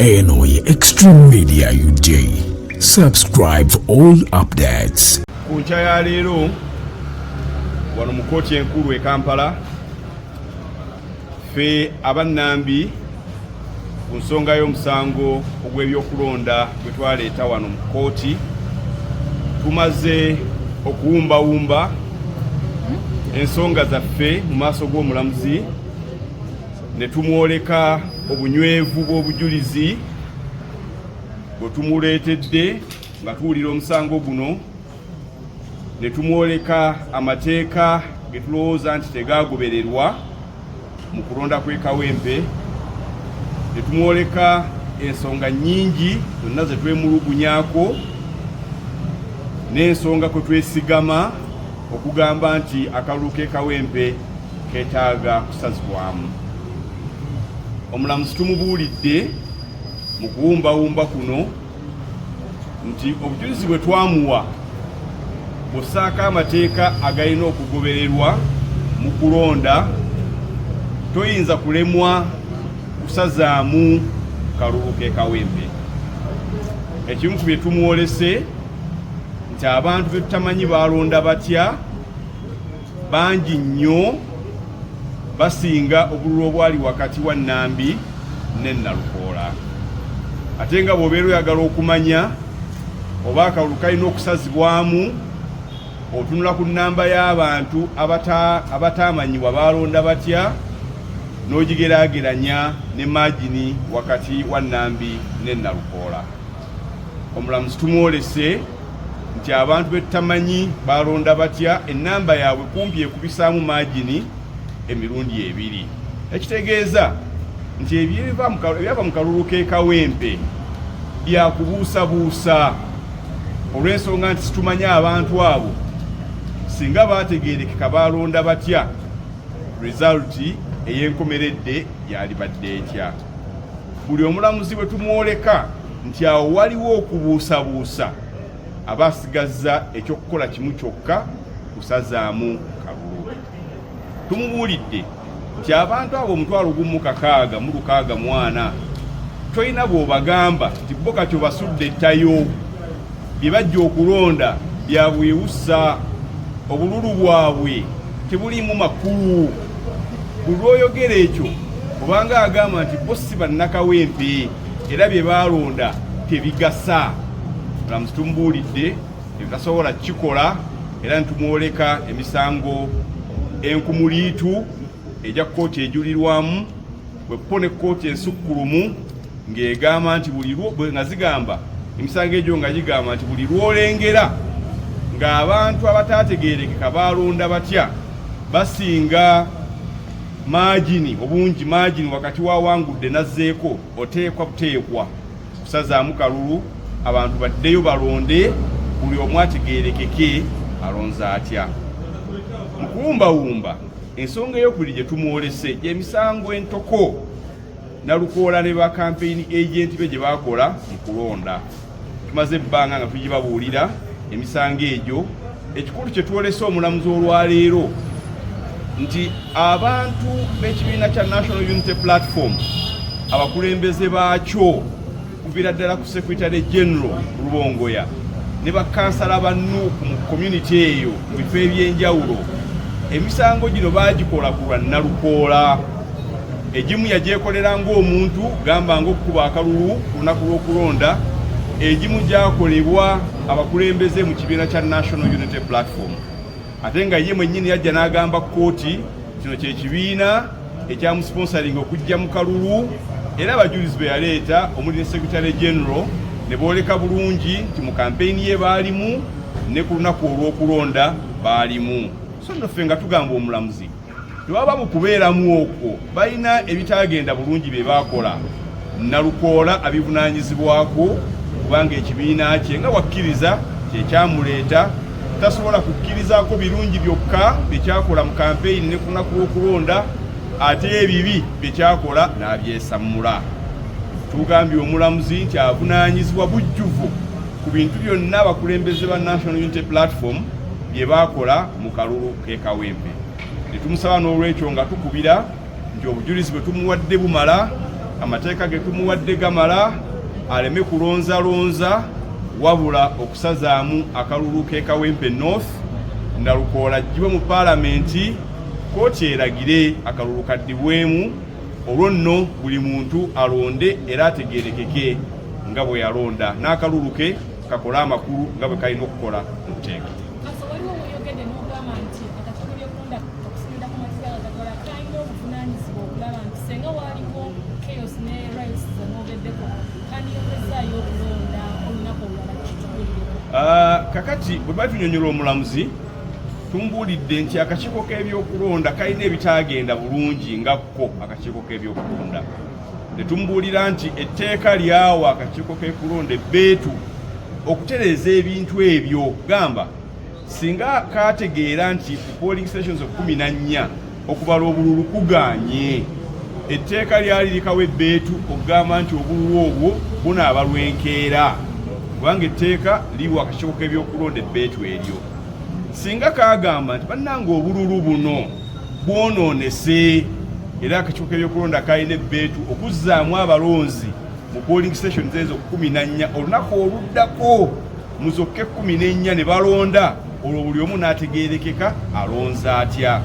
ALUMYE Extreme Media UJ. Subscribe for all updates. Kuncha ya lero wano mu kkooti enkulu e Kampala fe abannambi ku nsonga y'omusango ogw'ebyokulonda gwe twaleeta wano mu kkooti tumaze okuwumbawumba ensonga zaffe mu maaso g'omulamuzi ne tumwoleka obunywevu bw'obujulizi bwe tumuleetedde nga tuwulira omusango guno, ne tumwoleka amateeka ge tulowooza nti tegaagobererwa mu kulonda kw'e Kawempe, ne tumwoleka ensonga nnyingi zonna ze twemulugunyaako n'ensonga kwe twesigama okugamba nti akalulu k'e Kawempe keetaaga kusazibwamu. Omulamuzi tumubuulidde mu kuwumbawumba kuno nti obujulizi bwe twamuwa bw'ossaako amateeka agalina okugobererwa mu kulonda, toyinza kulemwa kusazaamu kalulu k'e Kawempe. Ekimu ku bye tumuwolese nti abantu be tutamanyi balonda batya bangi nnyo, basinga obululu obwali wakati wa Nambi ne Nalukoola. Ate nga bw'obeera oyagala okumanya oba akalulu kalina okusazibwamu, otunula ku nnamba y'abantu abatamanyibwa balonda batya, n'ogigeraageranya ne magini wakati wa Nambi ne Nalukoola. Omulamuzi tumwolese nti abantu be tutamanyi balonda batya ennamba yaabwe kumpi ekubisaamu magini emirundi ebiri. Ekitegeeza nti ebyava mu kalulu k'e Kawempe byakubuusabuusa olw'ensonga nti situmanyi abantu abo singa bategeerekeka balonda batya, resulti ey'enkomeredde yalibadde etya. Buli omulamuzi bwe tumwoleka nti awo waliwo okubuusabuusa, aba asigazza ekyokukola kimu kyokka, kusazaamu kalulu. Tumubuulidde nti abantu abo 1,664 toyina bw'obagamba nti bo kati obasudde ettayo, bye bajja okulonda bya bwewussa, obululu bwabwe tebuliimu makulu. Buli lw'oyogera ekyo obanga agamba nti bo si bannakawempe era bye balonda tebigasa. Omulamuzi tumubuulidde ebitasobola kikola, era nitumwoleka emisango enkumuliitu ejja kkooti ejulirwamu bweppo ne kkooti ensukkulumu ng'egamba nti nga zigamba emisango egyo nga gigamba nti buli lw'olengera ng'abantu abataategeerekeka balonda batya basinga magini, obungi magini wakati wawangudde nazzeeko, oteekwa buteekwa kusazaamu kalulu, abantu baddeyo balonde, buli omu ategeerekeke alonze atya. Mu kuwumbawumba ensonga ey'okubiri gye tumwolese gy'emisango entoko Nalukoola ne ba campaign agent be gye baakola mu kulonda. Tumaze ebbanga nga tugibabuulira emisango egyo. Ekikulu kye twolese omulamuzi olwaleero nti abantu b'ekibiina kya National Unity Platform, abakulembeze baakyo kuviira ddala ku Secretary General Rubongoya ne bakansala bannu mu community eyo mu bifo eby'enjawulo, emisango gino baagikola ku lwa Nalukoola. Egimu yagyekolera ng'omuntu, gamba ng'okukuba akalulu ku lunaku lw'okulonda, egimu gyakolebwa abakulembeze mu kibiina kya National Unity Platform. Ate nga ye mwennyini yajja n'agamba kkooti kino kye kibiina ekyamusponsoringa okujja mu kalulu, era abajulizi be yaleeta omuli ne Secretary General ne booleka bulungi nti mu kampeyini ye baalimu ne ku lunaku olw'okulonda baalimu. So nno ffe nga tugamba omulamuzi tewaba mu kubeeramu okwo balina ebitaagenda bulungi bye baakola, Nalukoola abivunaanyizibwako kubanga ekibiina kye nga wakkiriza kye kyamuleeta, tasobola kukkirizaako birungi byokka bye kyakola mu kampeyini ne ku lunaku lw'okulonda, ate ebibi bye kyakola n'abyesammula. Tugambye omulamuzi nti avunaanyizibwa bujjuvu ku bintu byonna abakulembeze ba National Unity Platform bye baakola mu kalulu k'e Kawempe. Ne tumusaba n'olwekyo nga tukubira nti obujulizi bwe tumuwadde bumala, amateeka ge tumuwadde gamala aleme kulonzalonza wabula okusazaamu akalulu k'e Kawempe North Nalukoola ajjibwe mu paalamenti kooti eragire akalulu kaddibwemu olwo nno buli muntu alonde era ategeerekeke nga bwe yalonda n'akalulu ke kakola amakulu nga bwe kalina okukola mu tteeka. Kakati bwe batunyonnyola omulamuzi tumbuulidde nti akakiiko k'ebyokulonda kalina ebitaagenda bulungi nga kko akakiiko k'ebyokulonda. Ne tumbuulira nti etteeka lyawa akakiiko k'ekulonda ebbeetu okutereeza ebintu ebyo. Gamba singa kaategeera nti ku polling stations 14 okubala obululu kugaanye, etteeka lyali likawa ebbeetu okugamba nti obululu obwo bunaaba lwenkeera, kubanga etteeka liwa akakiiko k'ebyokulonda ebbeetu eryo. Singa kaagamba nti bannanga obululu buno bwonoonese era akakiiko k'ebyokulonda kalina ebbeetu okuzzaamu abalonzi mu polling stations ezo 14 olunaku oluddako muzokke 14 ne balonda, olwo buli omu n'ategeerekeka alonza atya.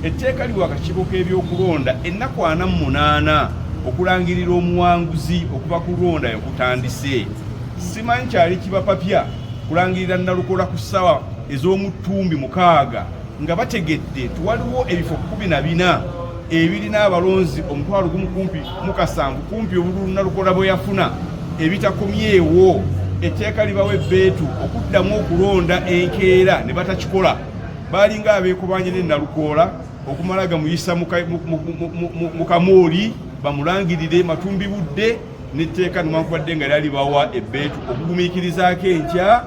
Etteeka liwa akakiiko k'ebyokulonda ennaku 48 okulangirira omuwanguzi okuva ku kulonda okutandise. Simanyi kyali kibapapya kulangirira Nalukoola ku ssaawa ez'omutumbi 6 nga bategedde tuwaliwo ebifo 14 ebirina abalonzi 1,700 kumpi obululu Nalukoola bwe yafuna ebitakomyewo. Etteeka libawa ebbeetu okuddamu okulonda enkeera ne batakikola. Baalinga abeekobanye ne Nalukoola okumala gamuyisa mu kamooli bamulangirire matumbi budde, n'etteeka newankubadde nga lyali bawa ebbeetu okugumiikirizaako enkya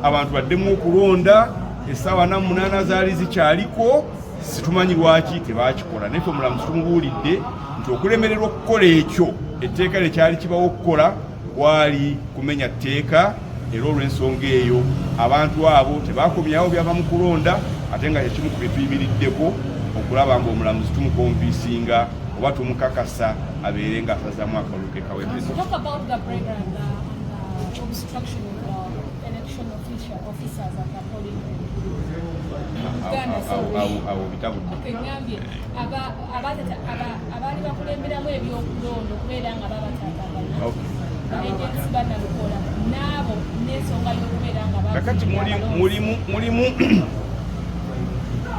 abantu baddemu okulonda. Essaawa 48 zaali zikyaliko, situmanyi lwaki tebaakikola. Naye omulamuzi tumubuulidde nti okulemererwa okukola ekyo etteeka lye kyali kibawo okukola kwali kumenya tteeka, era olw'ensonga eyo abantu abo tebaakomyawo byava mu kulonda, ate nga kyekimu ku bye tuyimiriddeko okulaba ng'omulamuzi tumukonvinsinga oba tumukakasa abeere nga asazaamu akalulu ke Kawempe. Awo bitabudde. Abaali bakulemberamu ebyokulonda okubeera nga babataatagana naabo n'ensonga y'okubeera nga kakati mulimu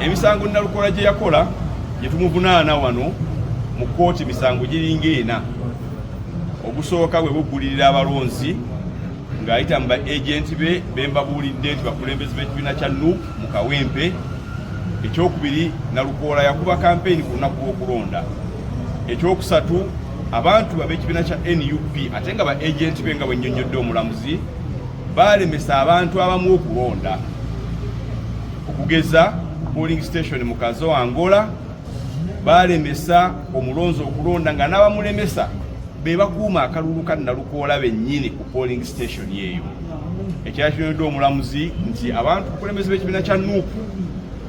emisango Nalukoola gye yakola gye tumuvunaana wano mu kkooti, misango giringa 4. Ogusooka bwe buggulirira abalonzi ng'ayita mu ba-agenti be mbabuulidde nti bakulembeze b'ekibiina kya NUP mu Kawempe. Ekyokubiri, Nalukoola yakuba kampeyini ku lunaku lw'okulonda. Ekyokusatu, abantu ab'ekibiina kya NUP ate nga ba-agenti be nga bwe nnyonnyodde omulamuzi baalemesa abantu abamu okulonda. Okugeza polling station mu Kazo Angola baalemesa omulonzi okulonda nga n'abamulemesa be bakuuma akalulu ka Nalukoola bennyini ku polling station yeeyo. Ekyali kinnyonnyodde omulamuzi nti abantu okulemesa b'ekibiina kya NUP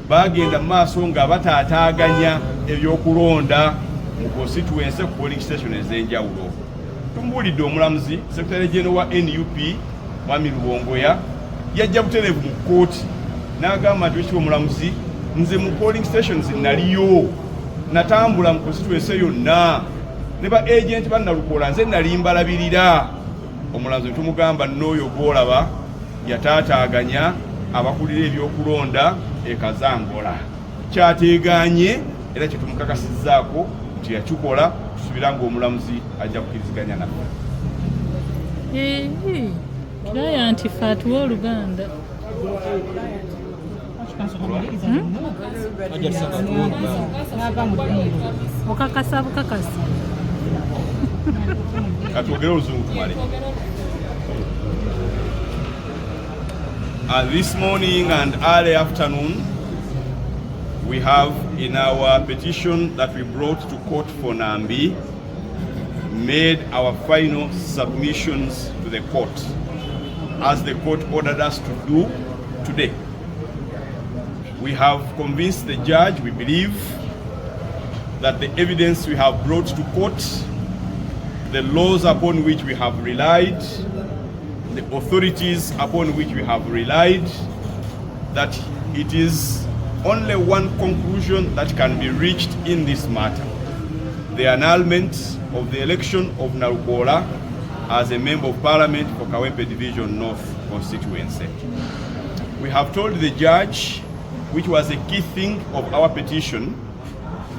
bagenda mu maaso nga bataataaganya ebyokulonda mu constituency ku polling station ez'enjawulo. Tumbuulidde omulamuzi, Secretary General wa NUP Mwami Rubongoya yajja butereevu mu kkooti n'agamba nti wekitiibwa omulamuzi, nze mu polling stations naliyo, natambula mu constituency yonna ne ba agent ba Nalukoola nze nali mbalabirira. Omulamuzi tumugamba n'oyo gw'olaba yataataaganya abakulira ebyokulonda e Kazangola. Kyateeganye era kye tumukakasizzaako nti yakikola, tusubira ng'omulamuzi ajja kukkiriziganya naffe. Client fatuwa Oluganda. Okakasa bukakasi. Atwogere oluzungu tumale. This morning and early afternoon, we have in our petition that we brought to court for Nambi made our final submissions to the court, as the court ordered us to do today. We have convinced the judge, we believe, that the evidence we have brought to court the laws upon which we have relied, the authorities upon which we have relied, that it is only one conclusion that can be reached in this matter: the annulment of the election of Nalukola as a Member of Parliament for Kawempe Division North constituency. We have told the judge, which was a key thing of our petition,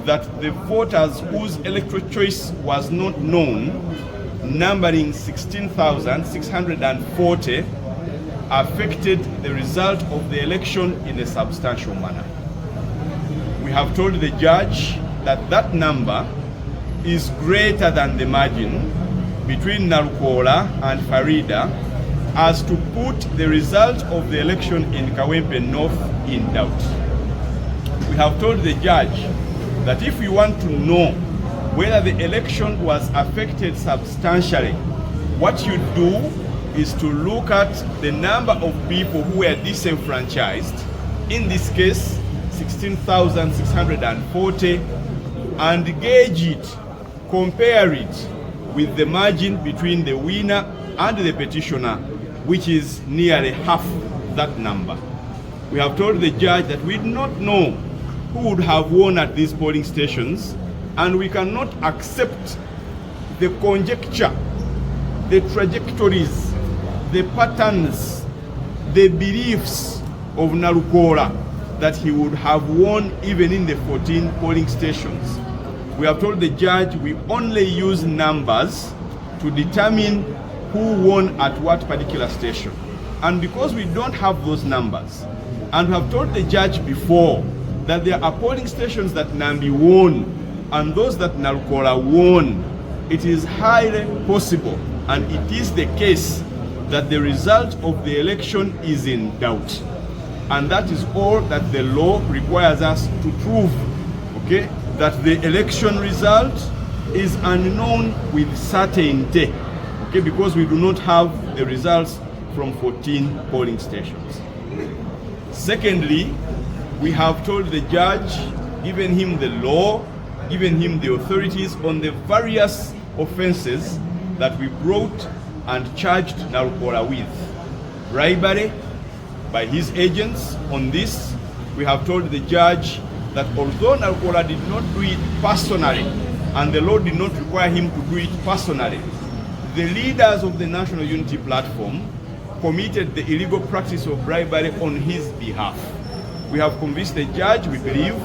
that the voters whose electoral choice was not known, numbering 16,640, affected the result of the election in a substantial manner. We have told the judge that that number is greater than the margin between Nalukola and Farida, as to put the result of the election in Kawempe North in doubt. We have told the judge that if we want to know whether the election was affected substantially, what you do is to look at the number of people who were disenfranchised, in this case 16,640, and gauge it, compare it with the margin between the winner and the petitioner, which is nearly half that number. We have told the judge that we do not know who would have won at these polling stations, and we cannot accept the conjecture, the trajectories, the patterns, the beliefs of Nalukola that he would have won even in the 14 polling stations. We have told the judge we only use numbers to determine who won at what particular station. And because we don't have those numbers, and we have told the judge before that there are polling stations that Nambi won and those that Nalukola won, it is highly possible, and it is the case, that the result of the election is in doubt. And that is all that the law requires us to prove, okay? That the election result is unknown with certainty, okay? Because we do not have the results from 14 polling stations. Secondly, we have told the judge, given him the law, given him the authorities on the various offenses that we brought and charged Nalukola with. Bribery by his agents. On this, we have told the judge that although Nalukola did not do it personally, and the law did not require him to do it personally, the leaders of the National Unity Platform committed the illegal practice of bribery on his behalf. We have convinced the judge, we believe,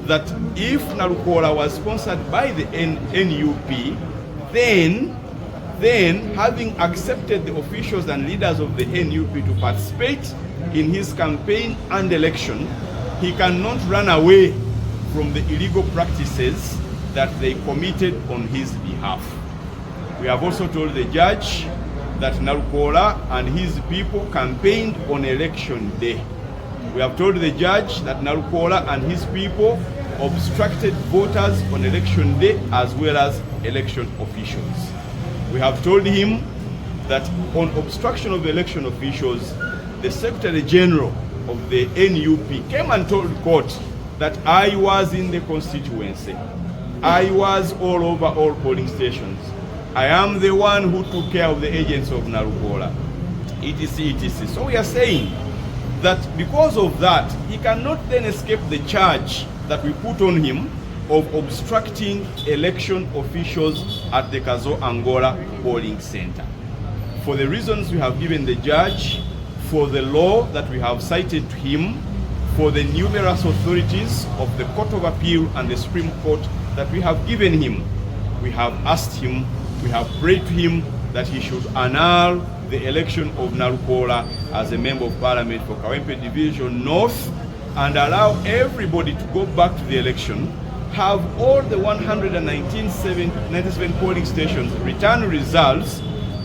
that if Nalukola was sponsored by the NUP, then having accepted the officials and leaders of the NUP to participate in his campaign and election, he cannot run away from the illegal practices that they committed on his behalf. We have also told the judge that Nalukola and his people campaigned on election day. We have told the judge that Nalukola and his people obstructed voters on election day as well as election officials. We have told him that on obstruction of election officials, the Secretary General of the NUP came and told court that I was in the constituency. I was all over all polling stations. I am the one who took care of the agents of Nalukola, etc., etc. So we are saying that because of that, he cannot then escape the charge that we put on him of obstructing election officials at the Kazo Angola polling center. For the reasons we have given the judge, for the law that we have cited to him, for the numerous authorities of the Court of Appeal and the Supreme Court that we have given him, we have asked him, we have prayed to him that he should annul the election of Nalukola as a Member of Parliament for Kawempe Division North and allow everybody to go back to the election, have all the 197 polling stations return results,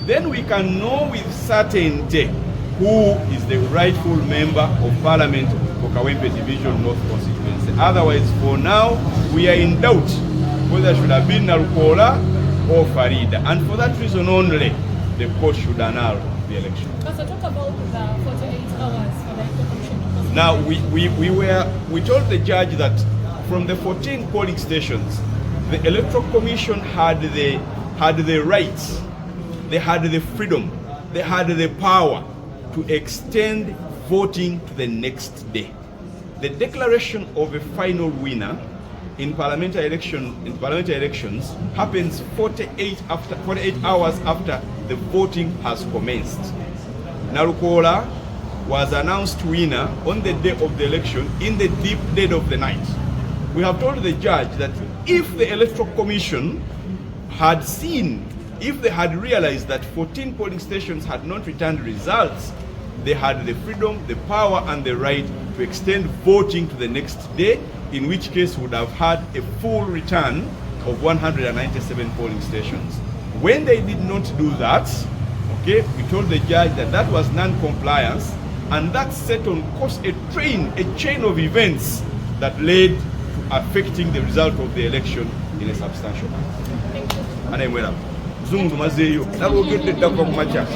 then we can know with certainty who is the rightful Member of Parliament for Kawempe Division North constituency. Otherwise, for now, we are in doubt whether it should have been Nalukola or Farida. And for that reason only, the court should annul the election. So talk about the 48 hours for the commission. Now, we told the judge that from the 14 polling stations, the Electoral Commission had the had the right, they had the freedom, they had the power to extend voting to the next day. The declaration of a final winner in parliamentary elections happens 48 hours after the voting has commenced. Nalukola was announced winner on the day of the election in the deep dead of the night. We have told the judge that if the Electoral Commission had seen, if they had realized that 14 polling stations had not returned results, they had the freedom, the power, and the right to extend voting to the next day, in which case would have had a full return of 197 polling stations. When they did not do that, okay, we told the judge that that was non-compliance, and that set on course a chain of events that led to affecting the result of the election in a substantial manner. And I went up. Zungu mazeyo, na wogete dako kumacha.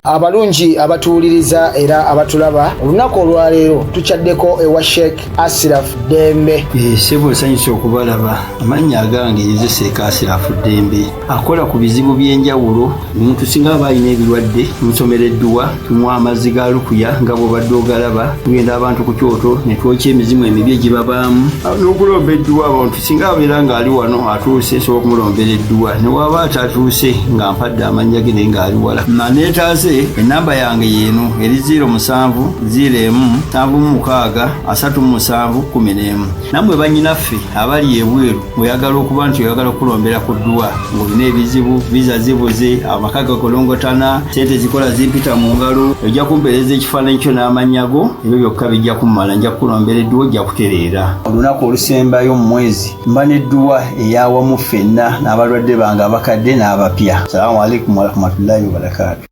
Abalungi abatuuliriza era abatulaba olunaku olwaleero tukyaddeko ewa Sheikh Asiraf Dembe. Sebo sanyusa okubalaba amannya agange Seeka Asiraf Dembe akola ku bizibu by'enjawulo. Omuntu singa aba alina ebirwadde musomereddwa tunywa amazzi ga lukuya nga bw'obadde ogalaba, tugenda abantu ku kyoto ne twokya emizimu emibi egibabaamu n'okulomba edduwa. Abantu singa abeera ng'ali wano atuuse sobola okumulombera edduwa, ne waba atatuuse nga mpadde amannya ge naye ng'ali wala. Naneetaase enamba yange yeno eri 0707363711. Namwe bannyinaffe abali ebweru oyagala okuba nti oyagala okulombera ku dduwa ng'olina ebizibu, viza zibuze, amaka gakolongotana, sente zikola zimpita mu ngalo, ojja kumpeereza ekifaananyi kyo n'amannya go, ebyo byokka bijja kummala, nja kukulombera edduwa, ojja kutereera. Olunaku olusembayo mu mwezi mba n'edduwa ey'awamu ffenna n'abalwadde bange abakadde n'abapya. Salaamu alaikum warahmatullahi wabarakatuh.